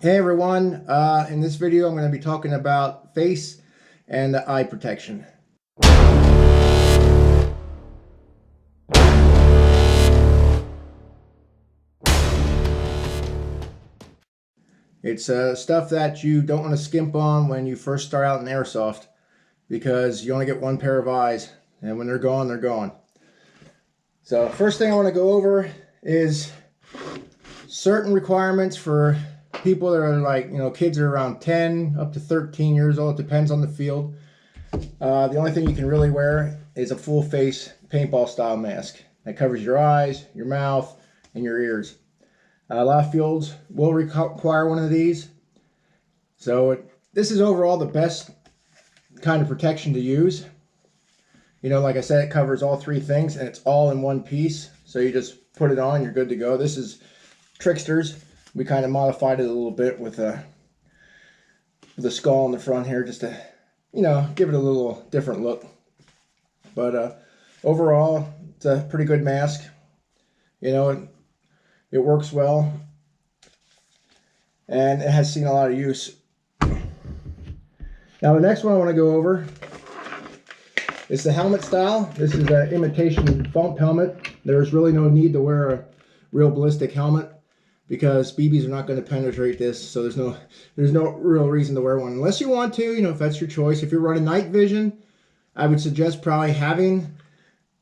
Hey everyone, in this video I'm going to be talking about face and eye protection. It's stuff that you don't want to skimp on when you first start out in airsoft because you only get one pair of eyes, and when they're gone, they're gone. So first thing I want to go over is certain requirements for people that are like, kids are around 10 up to 13 years old. It depends on the field. The only thing you can really wear is a full face paintball style mask that covers your eyes, your mouth, and your ears. A lot of fields will require one of these. So this is overall the best kind of protection to use. Like I said, it covers all three things and it's all in one piece. So you just put it on, you're good to go. This is Tricksters. We kind of modified it a little bit with the skull in the front here just to, give it a little different look. But overall, it's a pretty good mask. It works well, and it has seen a lot of use. Now the next one I want to go over is the helmet style. This is an imitation bump helmet. There's really no need to wear a real ballistic helmet because BBs are not going to penetrate this, so there's no real reason to wear one unless you want to, if that's your choice. If you're running night vision, I would suggest probably having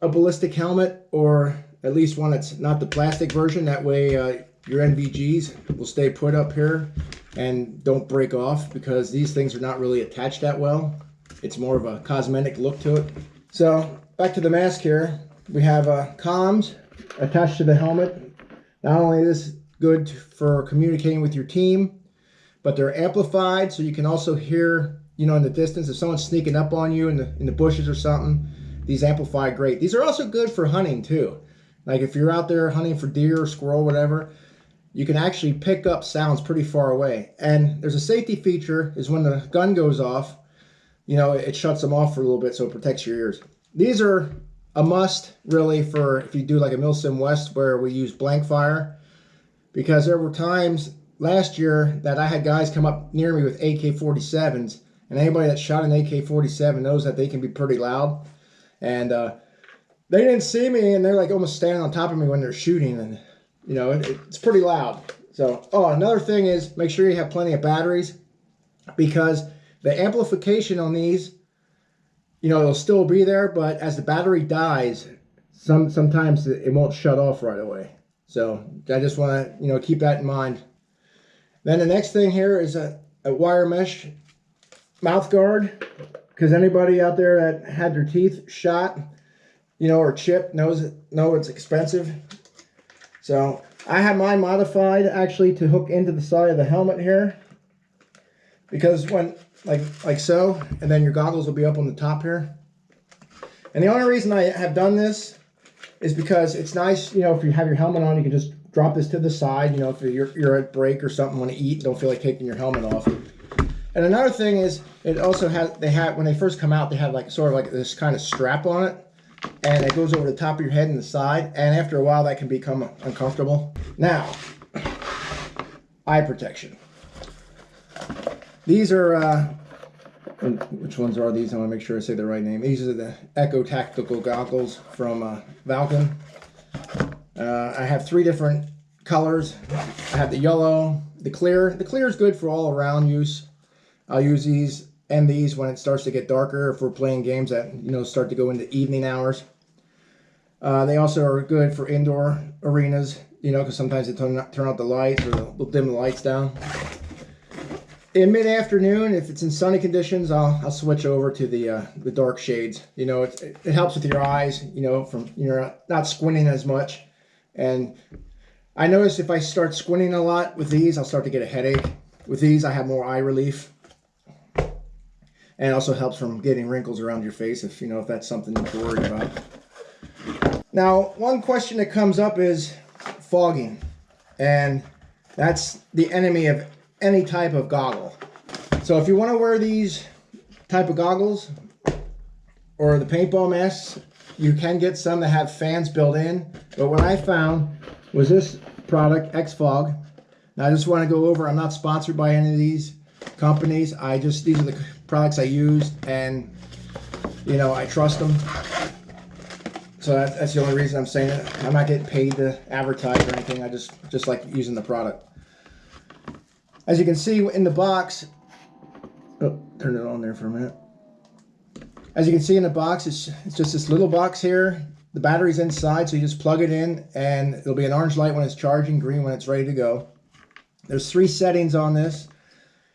a ballistic helmet, or at least one that's not the plastic version. That way your NVGs will stay put up here and don't break off, because these things are not really attached that well. It's more of a cosmetic look to it. So back to the mask here. We have comms attached to the helmet. Not only is this good for communicating with your team, but they're amplified, so you can also hear, in the distance, if someone's sneaking up on you in the bushes or something. These amplify great. These are also good for hunting too. Like if you're out there hunting for deer or squirrel, whatever, you can actually pick up sounds pretty far away. And there's a safety feature, is when the gun goes off, it shuts them off for a little bit, so it protects your ears. These are a must really for if you do like a Milsim West where we use blank fire, because there were times last year that I had guys come up near me with AK-47s, and anybody that shot an AK-47 knows that they can be pretty loud. And they didn't see me, and they're like almost standing on top of me when they're shooting, and it's pretty loud. So, another thing is make sure you have plenty of batteries, because the amplification on these, it'll still be there, but as the battery dies, sometimes it won't shut off right away. So I just want to keep that in mind. Then the next thing here is a wire mesh mouth guard, because anybody out there that had their teeth shot, or chipped know it's expensive. So I have mine modified actually to hook into the side of the helmet here, because when like so, and then your goggles will be up on the top here. And the only reason I have done this is because it's nice, if you have your helmet on, you can just drop this to the side, if you're at break or something, want to eat, don't feel like taking your helmet off. And another thing is, it also has, when they first come out, they have sort of like this kind of strap on it, and it goes over the top of your head and the side, and after a while that can become uncomfortable. Now, eye protection. These are, which ones are these? I want to make sure I say the right name. These are the Echo Tactical Goggles from Valken. I have 3 different colors. I have the yellow, the clear. The clear is good for all around use. I'll use these and these when it starts to get darker, if we're playing games that start to go into evening hours. They also are good for indoor arenas, because sometimes they turn out the lights, or they'll dim the lights down. In mid-afternoon, if it's in sunny conditions, I'll switch over to the dark shades. It helps with your eyes, from not squinting as much. And I notice if I start squinting a lot with these, I'll start to get a headache. With these, I have more eye relief. And it also helps from getting wrinkles around your face if that's something you're worried about. Now, one question that comes up is fogging. And that's the enemy of any type of goggle. So if you want to wear these type of goggles or the paintball masks, you can get some that have fans built in. But what I found was this product, X-Fog. Now I just want to go over, I'm not sponsored by any of these companies. These are the products I use, and you know, I trust them. So that's the only reason I'm saying it. I'm not getting paid to advertise or anything. I just like using the product. As you can see in the box, oh, turn it on there for a minute. As you can see in the box, it's just this little box here. The battery's inside, so you just plug it in, and it'll be an orange light when it's charging, green when it's ready to go. There's 3 settings on this,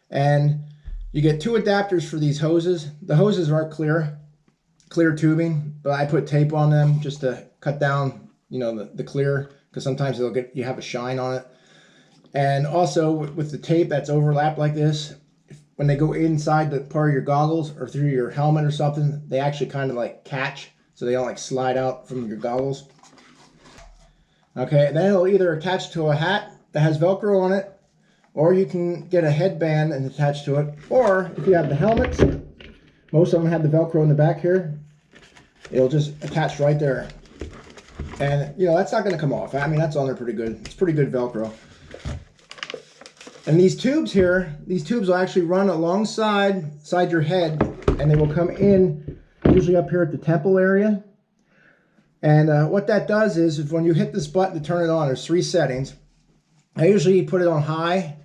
and you get 2 adapters for these hoses. The hoses are clear tubing, but I put tape on them just to cut down, you know, the clear, because sometimes you have a shine on it. And also with the tape that's overlapped like this, when they go inside the part of your goggles or through your helmet or something, they actually kind of like catch, so they don't like slide out from your goggles. Okay, then it'll either attach to a hat that has Velcro on it, or you can get a headband and attach to it, or if you have the helmets, most of them have the Velcro in the back here, it'll just attach right there. And you know, that's not going to come off. I mean, that's on there pretty good. It's pretty good Velcro. And these tubes here, these tubes will actually run alongside your head, and they will come in usually up here at the temple area. And what that does is when you hit this button to turn it on, there's 3 settings. I usually put it on high,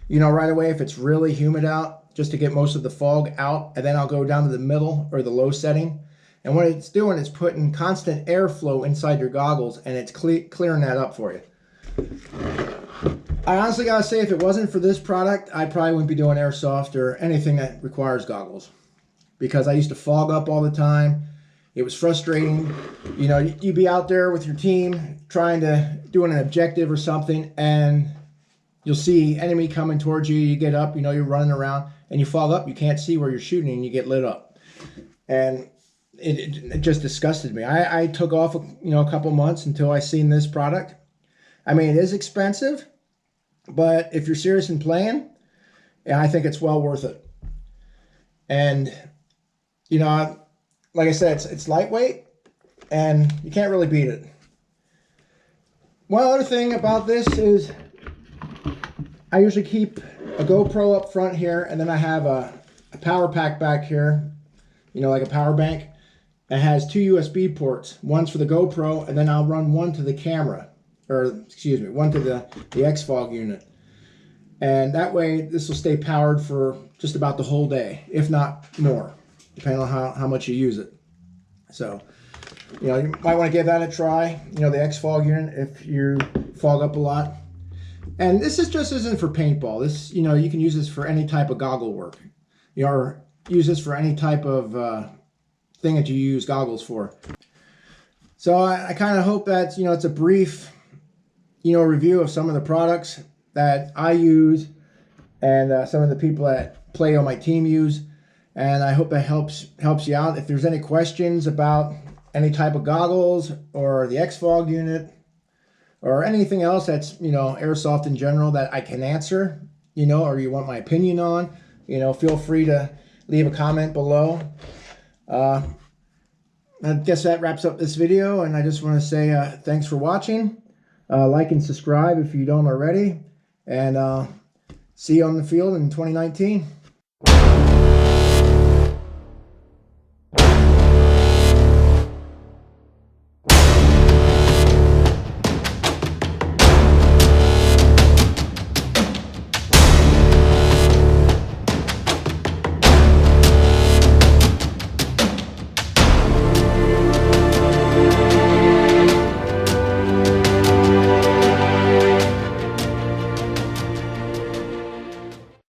you know, right away if it's really humid out, just to get most of the fog out. And then I'll go down to the middle or the low setting. And what it's doing is putting constant airflow inside your goggles, and it's clearing that up for you. I honestly gotta say, if it wasn't for this product, I probably wouldn't be doing airsoft or anything that requires goggles, because I used to fog up all the time. It was frustrating. You know, you'd be out there with your team trying to do an objective or something, and you'll see enemy coming towards you. You get up, you know, you're running around, and you fog up. You can't see where you're shooting, and you get lit up. And it just disgusted me. I took off, you know, a couple months until I seen this product. I mean, it is expensive, but if you're serious in playing, yeah, I think it's well worth it. And, you know, like I said, it's lightweight, and you can't really beat it. One other thing about this is I usually keep a GoPro up front here, and then I have a power pack back here, you know, like a power bank. It has 2 USB ports. One's for the GoPro, and then I'll run one to the camera, or excuse me, one to the XFOG unit. And that way this will stay powered for just about the whole day, if not more, depending on how much you use it. So, you know, you might want to give that a try, you know, the XFOG unit, if you fog up a lot. And this just isn't for paintball. This, you know, you can use this for any type of goggle work, you know, or use this for any type of thing that you use goggles for. So I kind of hope that, you know, it's a brief, you know, review of some of the products that I use and some of the people that play on my team use. And I hope that helps you out. If there's any questions about any type of goggles or the XFOG unit or anything else that's, you know, airsoft in general that I can answer, you know, or you want my opinion on, you know, feel free to leave a comment below. I guess that wraps up this video, and I just want to say thanks for watching. Like and subscribe if you don't already, and see you on the field in 2019.